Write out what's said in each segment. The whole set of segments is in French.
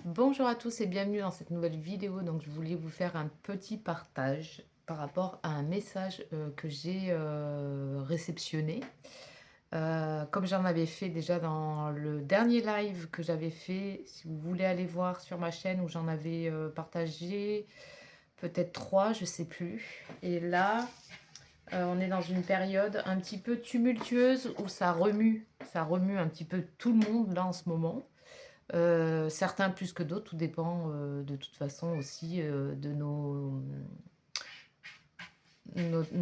Bonjour à tous et bienvenue dans cette nouvelle vidéo. Donc, je voulais vous faire un petit partage par rapport à un message que j'ai réceptionné. Comme j'en avais fait déjà dans le dernier live que j'avais fait, si vous voulez aller voir sur ma chaîne où j'en avais partagé peut-être trois, je sais plus. Et là, on est dans une période un petit peu tumultueuse où ça remue un petit peu tout le monde là en ce moment. Certains plus que d'autres, tout dépend, de toute façon aussi, de nos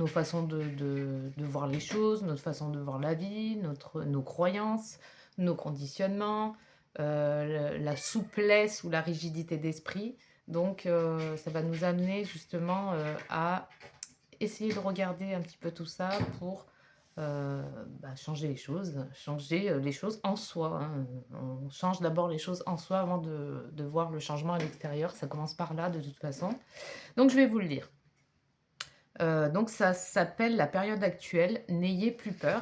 façons de voir les choses, notre façon de voir la vie, nos croyances, nos conditionnements, la souplesse ou la rigidité d'esprit. Donc ça va nous amener justement, à essayer de regarder un petit peu tout ça pour changer les choses en soi, hein. On change d'abord les choses en soi avant de voir le changement à l'extérieur. Ça commence par là de toute façon. Donc je vais vous le lire. Donc ça s'appelle la période actuelle, n'ayez plus peur.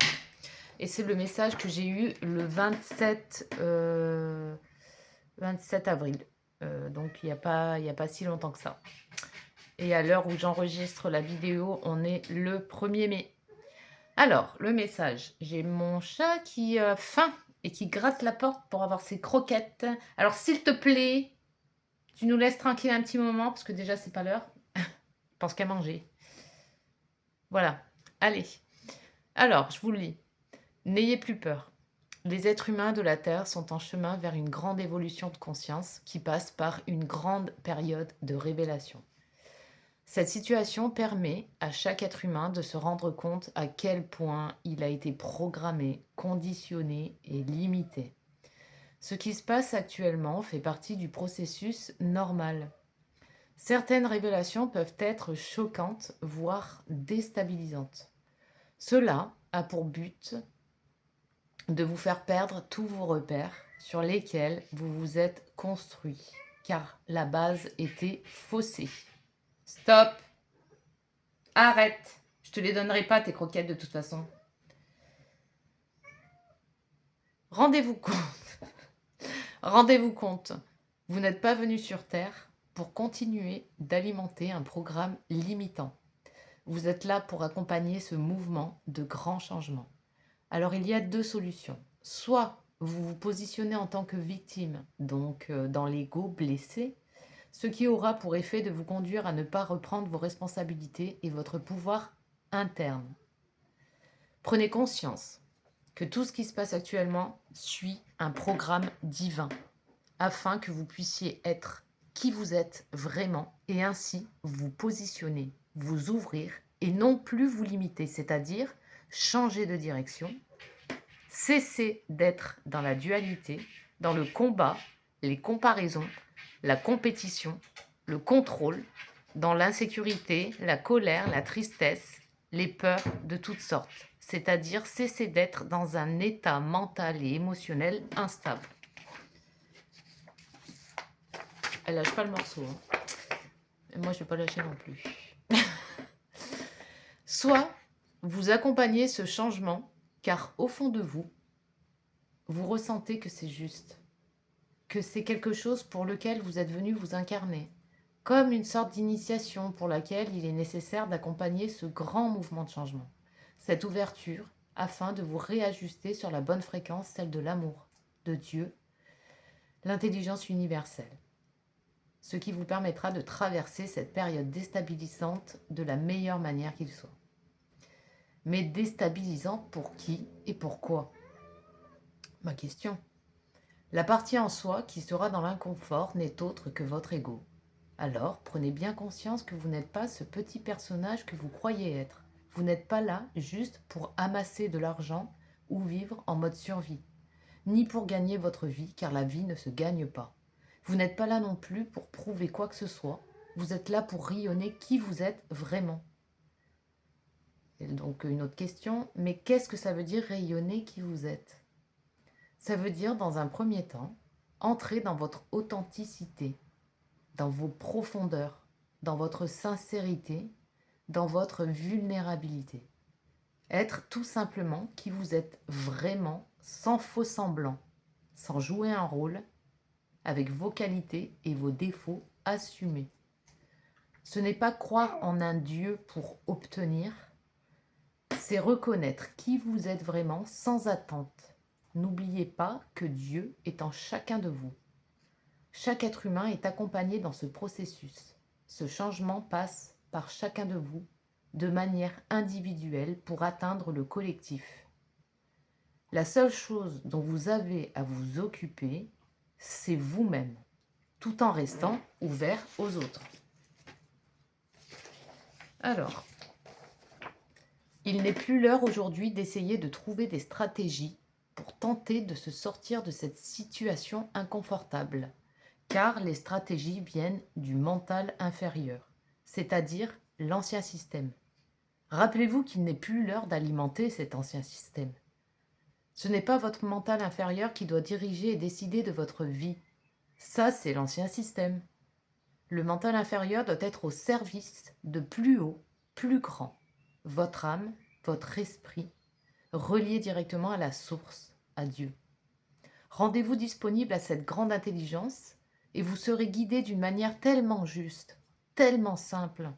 Et c'est le message que j'ai eu le 27 avril. Donc il y a pas si longtemps que ça. Et à l'heure où j'enregistre la vidéo, on est le 1er mai. Alors, le message. J'ai mon chat qui a faim et qui gratte la porte pour avoir ses croquettes. Alors, s'il te plaît, tu nous laisses tranquille un petit moment parce que déjà, c'est pas l'heure. Je pense qu'à manger. Voilà. Allez. Alors, je vous le lis. N'ayez plus peur. Les êtres humains de la Terre sont en chemin vers une grande évolution de conscience qui passe par une grande période de révélation. Cette situation permet à chaque être humain de se rendre compte à quel point il a été programmé, conditionné et limité. Ce qui se passe actuellement fait partie du processus normal. Certaines révélations peuvent être choquantes, voire déstabilisantes. Cela a pour but de vous faire perdre tous vos repères sur lesquels vous vous êtes construit, car la base était faussée. Stop! Arrête! Je te les donnerai pas, tes croquettes, de toute façon. Rendez-vous compte. Rendez-vous compte. Vous n'êtes pas venu sur Terre pour continuer d'alimenter un programme limitant. Vous êtes là pour accompagner ce mouvement de grand changement. Alors il y a deux solutions. Soit vous vous positionnez en tant que victime, donc dans l'ego blessé, ce qui aura pour effet de vous conduire à ne pas reprendre vos responsabilités et votre pouvoir interne. Prenez conscience que tout ce qui se passe actuellement suit un programme divin, afin que vous puissiez être qui vous êtes vraiment et ainsi vous positionner, vous ouvrir et non plus vous limiter, c'est-à-dire changer de direction, cesser d'être dans la dualité, dans le combat, les comparaisons, la compétition, le contrôle, dans l'insécurité, la colère, la tristesse, les peurs de toutes sortes, c'est-à-dire cesser d'être dans un état mental et émotionnel instable. Elle lâche pas le morceau, hein. Et moi, je vais pas lâcher non plus. Soit vous accompagnez ce changement, car au fond de vous, vous ressentez que c'est juste, que c'est quelque chose pour lequel vous êtes venu vous incarner, comme une sorte d'initiation pour laquelle il est nécessaire d'accompagner ce grand mouvement de changement, cette ouverture, afin de vous réajuster sur la bonne fréquence, celle de l'amour, de Dieu, l'intelligence universelle, ce qui vous permettra de traverser cette période déstabilisante de la meilleure manière qu'il soit. Mais déstabilisante pour qui et pourquoi? Ma question. La partie en soi qui sera dans l'inconfort n'est autre que votre ego. Alors, prenez bien conscience que vous n'êtes pas ce petit personnage que vous croyez être. Vous n'êtes pas là juste pour amasser de l'argent ou vivre en mode survie, ni pour gagner votre vie, car la vie ne se gagne pas. Vous n'êtes pas là non plus pour prouver quoi que ce soit. Vous êtes là pour rayonner qui vous êtes vraiment. Et donc, une autre question, mais qu'est-ce que ça veut dire rayonner qui vous êtes? Ça veut dire, dans un premier temps, entrer dans votre authenticité, dans vos profondeurs, dans votre sincérité, dans votre vulnérabilité. Être tout simplement qui vous êtes vraiment, sans faux semblant, sans jouer un rôle, avec vos qualités et vos défauts assumés. Ce n'est pas croire en un Dieu pour obtenir, c'est reconnaître qui vous êtes vraiment sans attente. N'oubliez pas que Dieu est en chacun de vous. Chaque être humain est accompagné dans ce processus. Ce changement passe par chacun de vous de manière individuelle pour atteindre le collectif. La seule chose dont vous avez à vous occuper, c'est vous-même, tout en restant ouvert aux autres. Alors, il n'est plus l'heure aujourd'hui d'essayer de trouver des stratégies pour tenter de se sortir de cette situation inconfortable, car les stratégies viennent du mental inférieur, c'est-à-dire l'ancien système. Rappelez-vous qu'il n'est plus l'heure d'alimenter cet ancien système. Ce n'est pas votre mental inférieur qui doit diriger et décider de votre vie. Ça, c'est l'ancien système. Le mental inférieur doit être au service de plus haut, plus grand. Votre âme, votre esprit, relié directement à la source, à Dieu. Rendez-vous disponible à cette grande intelligence et vous serez guidé d'une manière tellement juste, tellement simple,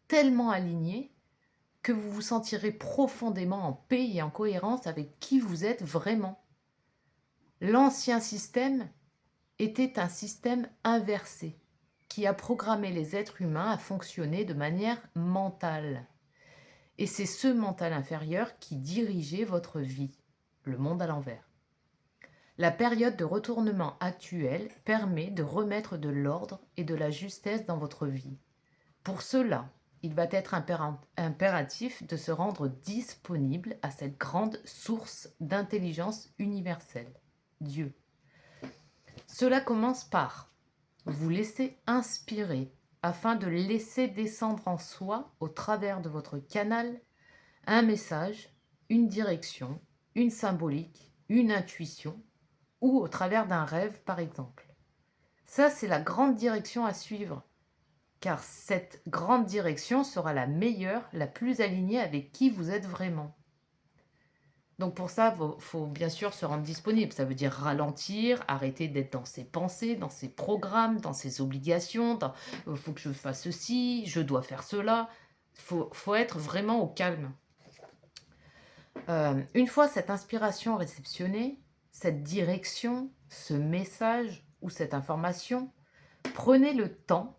tellement alignée, que vous vous sentirez profondément en paix et en cohérence avec qui vous êtes vraiment. L'ancien système était un système inversé qui a programmé les êtres humains à fonctionner de manière mentale. Et c'est ce mental inférieur qui dirigeait votre vie, le monde à l'envers. La période de retournement actuelle permet de remettre de l'ordre et de la justesse dans votre vie. Pour cela, il va être impératif de se rendre disponible à cette grande source d'intelligence universelle, Dieu. Cela commence par vous laisser inspirer afin de laisser descendre en soi, au travers de votre canal, un message, une direction, une symbolique, une intuition, ou au travers d'un rêve par exemple. Ça, c'est la grande direction à suivre, car cette grande direction sera la meilleure, la plus alignée avec qui vous êtes vraiment. Donc pour ça, faut bien sûr se rendre disponible. Ça veut dire ralentir, arrêter d'être dans ses pensées, dans ses programmes, dans ses obligations. Faut que je fasse ceci, je dois faire cela. Faut être vraiment au calme. Une fois cette inspiration réceptionnée, cette direction, ce message ou cette information, prenez le temps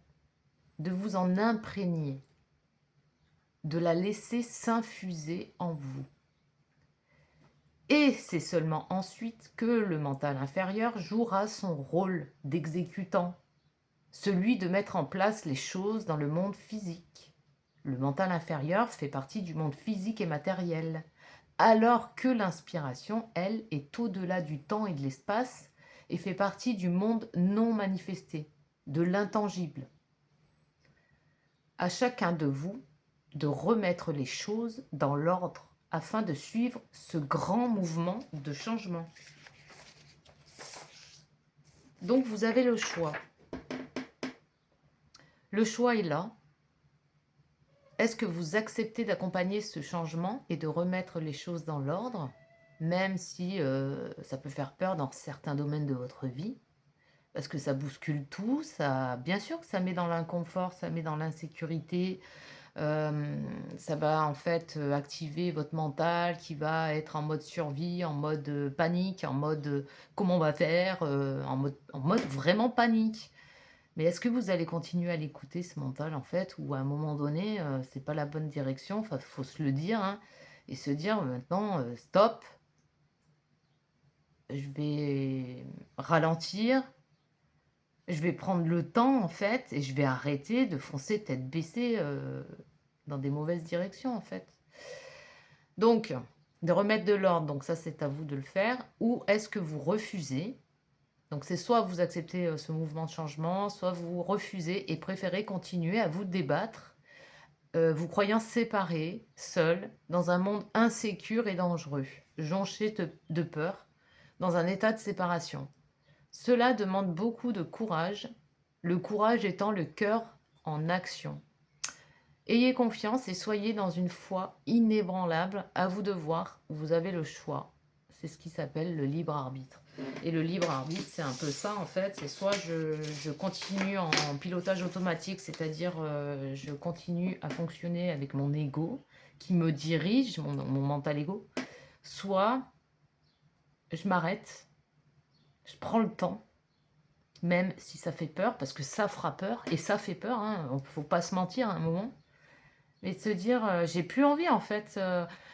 de vous en imprégner, de la laisser s'infuser en vous. Et c'est seulement ensuite que le mental inférieur jouera son rôle d'exécutant, celui de mettre en place les choses dans le monde physique. Le mental inférieur fait partie du monde physique et matériel, alors que l'inspiration, elle, est au-delà du temps et de l'espace et fait partie du monde non manifesté, de l'intangible. À chacun de vous de remettre les choses dans l'ordre afin de suivre ce grand mouvement de changement. Donc vous avez le choix. Le choix est là. Est-ce que vous acceptez d'accompagner ce changement et de remettre les choses dans l'ordre, même si ça peut faire peur dans certains domaines de votre vie, parce que ça bouscule tout, bien sûr que ça met dans l'inconfort, ça met dans l'insécurité, ça va en fait activer votre mental qui va être en mode survie, en mode panique, en mode comment on va faire, en mode vraiment panique. Mais est-ce que vous allez continuer à l'écouter, ce mental, en fait, ou à un moment donné, c'est pas la bonne direction, enfin, faut se le dire, hein, et se dire maintenant, stop, je vais ralentir, je vais prendre le temps, en fait, et je vais arrêter de foncer tête baissée dans des mauvaises directions, en fait. Donc, de remettre de l'ordre, donc ça, c'est à vous de le faire, ou est-ce que vous refusez? Donc c'est soit vous acceptez ce mouvement de changement, soit vous refusez et préférez continuer à vous débattre, vous croyant séparés, seuls, dans un monde insécure et dangereux, jonché de peur, dans un état de séparation. Cela demande beaucoup de courage, le courage étant le cœur en action. Ayez confiance et soyez dans une foi inébranlable, à vous de voir, vous avez le choix. C'est ce qui s'appelle le libre arbitre. Et le libre arbitre, c'est un peu ça en fait. C'est soit je continue en pilotage automatique, c'est-à-dire je continue à fonctionner avec mon ego qui me dirige, mon mental ego, soit je m'arrête, je prends le temps, même si ça fait peur, parce que ça fera peur, et ça fait peur, hein, faut pas se mentir à un moment, mais de se dire, j'ai plus envie en fait.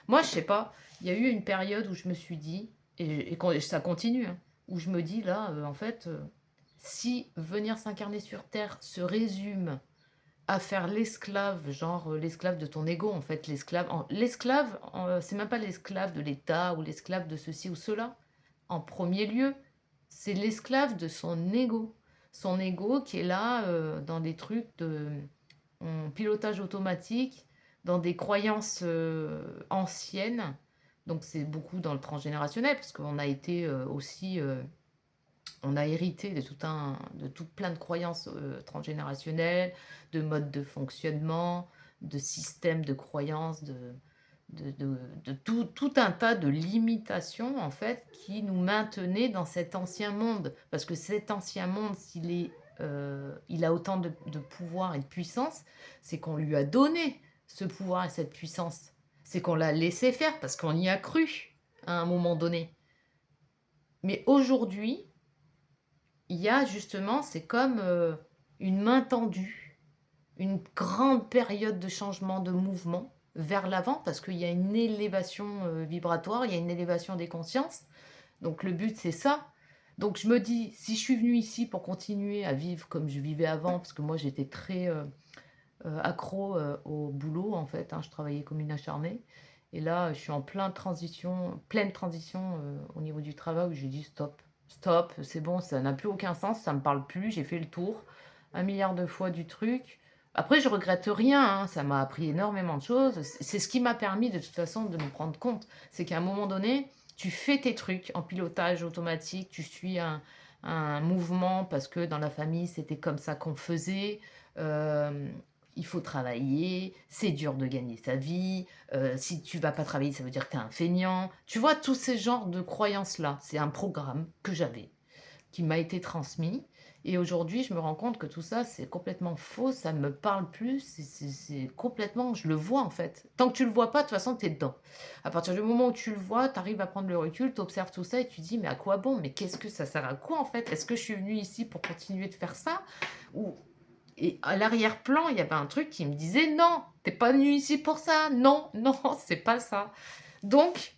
Moi, je sais pas, il y a eu une période où je me suis dit, et ça continue, hein, où je me dis là, en fait, si venir s'incarner sur Terre se résume à faire l'esclave, genre l'esclave de ton ego, en fait, l'esclave, c'est même pas l'esclave de l'État ou l'esclave de ceci ou cela. En premier lieu, c'est l'esclave de son ego. Son ego qui est là dans des trucs de pilotage automatique, dans des croyances anciennes. Donc c'est beaucoup dans le transgénérationnel, parce qu'on a été aussi on a hérité de tout plein de croyances transgénérationnelles, de modes de fonctionnement, de systèmes de croyances, de tout un tas de limitations, en fait, qui nous maintenaient dans cet ancien monde. Parce que cet ancien monde, il a autant de pouvoir et de puissance, c'est qu'on lui a donné ce pouvoir et cette puissance. C'est qu'on l'a laissé faire parce qu'on y a cru à un moment donné. Mais aujourd'hui, il y a justement, c'est comme une main tendue, une grande période de changement, de mouvement vers l'avant, parce qu'il y a une élévation vibratoire, il y a une élévation des consciences. Donc le but, c'est ça. Donc je me dis, si je suis venue ici pour continuer à vivre comme je vivais avant, parce que moi j'étais très accro au boulot, en fait, hein, je travaillais comme une acharnée. Et là, je suis en pleine transition au niveau du travail où j'ai dit stop, stop, c'est bon, ça n'a plus aucun sens, ça me parle plus, j'ai fait le tour un milliard de fois du truc. Après, je regrette rien, hein, ça m'a appris énormément de choses. C'est ce qui m'a permis de toute façon de me prendre compte. C'est qu'à un moment donné, tu fais tes trucs en pilotage automatique, tu suis un mouvement parce que dans la famille, c'était comme ça qu'on faisait. Euh, il faut travailler, c'est dur de gagner sa vie, si tu vas pas travailler, ça veut dire que tu es un feignant. Tu vois, tous ces genres de croyances-là, c'est un programme que j'avais, qui m'a été transmis. Et aujourd'hui, je me rends compte que tout ça, c'est complètement faux, ça ne me parle plus, c'est complètement, je le vois en fait. Tant que tu le vois pas, de toute façon, tu es dedans. À partir du moment où tu le vois, tu arrives à prendre le recul, tu observes tout ça et tu dis, mais à quoi bon? Mais qu'est-ce que ça sert à quoi en fait? Est-ce que je suis venue ici pour continuer de faire ça? Ou et à l'arrière-plan, il y avait un truc qui me disait non, t'es pas venu ici pour ça. Non, non, c'est pas ça. Donc,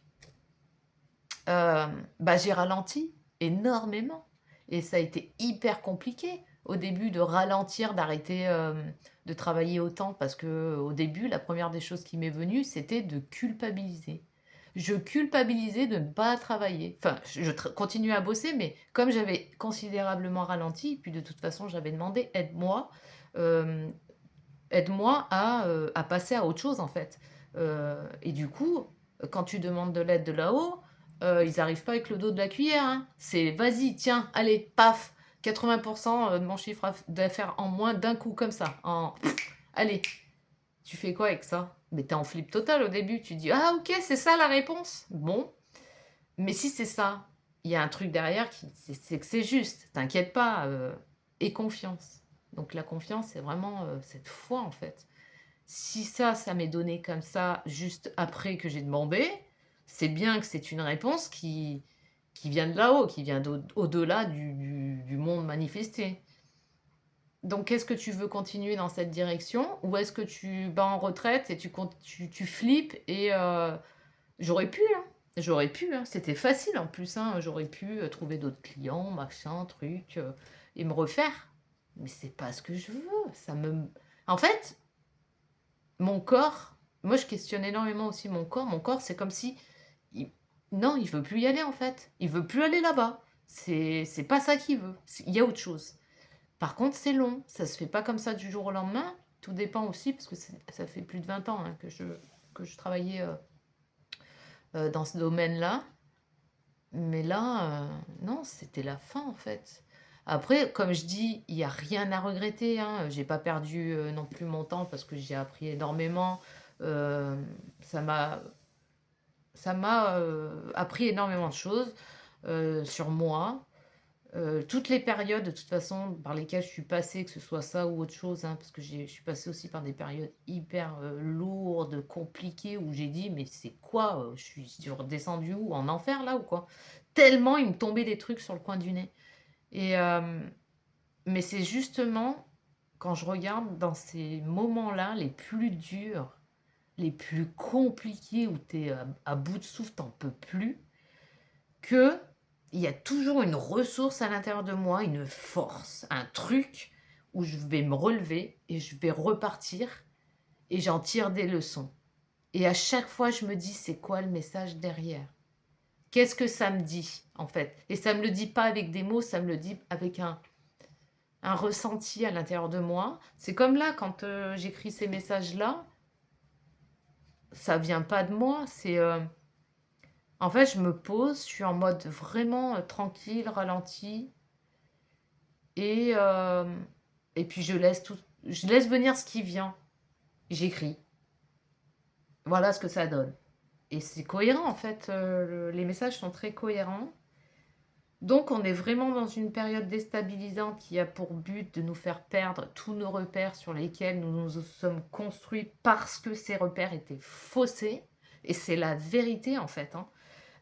bah, j'ai ralenti énormément. Et ça a été hyper compliqué au début de ralentir, d'arrêter de travailler autant. Parce que au début, la première des choses qui m'est venue, c'était de culpabiliser. Je culpabilisais de ne pas travailler. Enfin, je continuais à bosser, mais comme j'avais considérablement ralenti, puis de toute façon, j'avais demandé aide-moi, euh, aide-moi à passer à autre chose en fait. Et du coup, quand tu demandes de l'aide de là-haut, ils n'arrivent pas avec le dos de la cuillère, hein. C'est vas-y, tiens, allez, paf, 80% de mon chiffre d'affaires en moins d'un coup comme ça. Allez, tu fais quoi avec ça? Mais t'es en flip total au début, tu dis ah ok, c'est ça la réponse. Bon, mais si c'est ça, il y a un truc derrière c'est que c'est juste. T'inquiète pas, et confiance. Donc la confiance, c'est vraiment cette foi en fait. Si ça m'est donné comme ça juste après que j'ai demandé, c'est bien que c'est une réponse qui vient de là-haut, qui vient au-delà du monde manifesté. Donc, est-ce que tu veux continuer dans cette direction ou est-ce que tu vas en retraite et tu flippes et j'aurais pu, hein. J'aurais pu, hein. C'était facile en plus, hein. J'aurais pu trouver d'autres clients, machin, truc, et me refaire. Mais c'est pas ce que je veux. En fait, mon corps, moi je questionne énormément aussi mon corps. Mon corps, c'est comme si, il- non, il veut plus y aller en fait. Il veut plus aller là-bas. C'est pas ça qu'il veut. Il y a autre chose. Par contre, c'est long. Ça se fait pas comme ça du jour au lendemain. Tout dépend aussi parce que ça fait plus de 20 ans hein, que je travaillais dans ce domaine-là. Mais là, non, c'était la fin en fait. Après, comme je dis, il n'y a rien à regretter, hein. J'ai pas perdu non plus mon temps parce que j'ai appris énormément. Euh, ça m'a Ça m'a, appris énormément de choses, sur moi. Toutes les périodes de toute façon par lesquelles je suis passée, que ce soit ça ou autre chose, hein, parce que je suis passée aussi par des périodes hyper, lourdes, compliquées où j'ai dit: «Mais c'est quoi, je suis redescendue où? En enfer là ou quoi?» Tellement il me tombait des trucs sur le coin du nez et mais c'est justement quand je regarde dans ces moments-là les plus durs, les plus compliqués où tu es, à bout de souffle, tu en peux plus, qu'il y a toujours une ressource à l'intérieur de moi, une force, un truc où je vais me relever et je vais repartir et j'en tire des leçons et à chaque fois, je me dis: «C'est quoi le message derrière? Qu'est-ce que ça me dit, en fait?» Et ça me le dit pas avec des mots, ça me le dit avec un ressenti à l'intérieur de moi. C'est comme là, quand, j'écris ces messages-là, ça vient pas de moi, c'est, en fait, je me pose, je suis en mode vraiment, tranquille, ralenti et et puis je laisse venir ce qui vient. J'écris. Voilà ce que ça donne et c'est cohérent en fait, les messages sont très cohérents. Donc on est vraiment dans une période déstabilisante qui a pour but de nous faire perdre tous nos repères sur lesquels nous nous sommes construits parce que ces repères étaient faussés et c'est la vérité en fait, hein.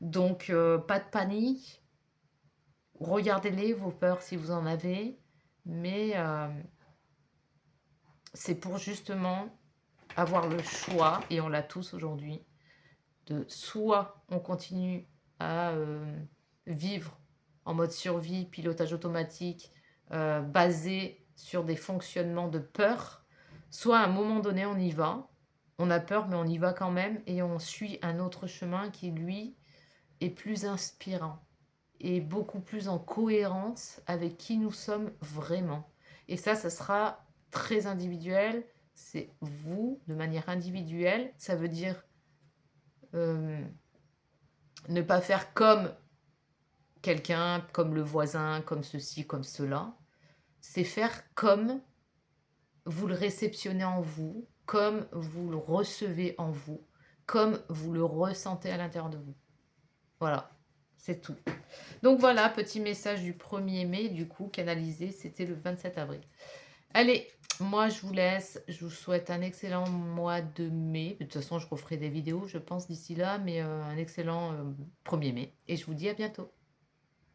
Donc pas de panique, regardez-les vos peurs si vous en avez, mais c'est pour justement avoir le choix, et on l'a tous aujourd'hui, de soit on continue à, vivre en mode survie, pilotage automatique, basé sur des fonctionnements de peur, soit à un moment donné on y va, on a peur mais on y va quand même et on suit un autre chemin qui lui est plus inspirant et beaucoup plus en cohérence avec qui nous sommes vraiment. Et ça sera très individuel, c'est vous de manière individuelle, ça veut dire, hem, ne pas faire comme quelqu'un, comme le voisin, comme ceci, comme cela. C'est faire comme vous le réceptionnez en vous, comme vous le recevez en vous, comme vous le ressentez à l'intérieur de vous. Voilà, c'est tout. Donc voilà, petit message du 1er mai, du coup, canalisé, c'était le 27 avril. Allez, moi je vous laisse, je vous souhaite un excellent mois de mai. De toute façon, je referai des vidéos, je pense, d'ici là, mais un excellent 1er mai. Et je vous dis à bientôt.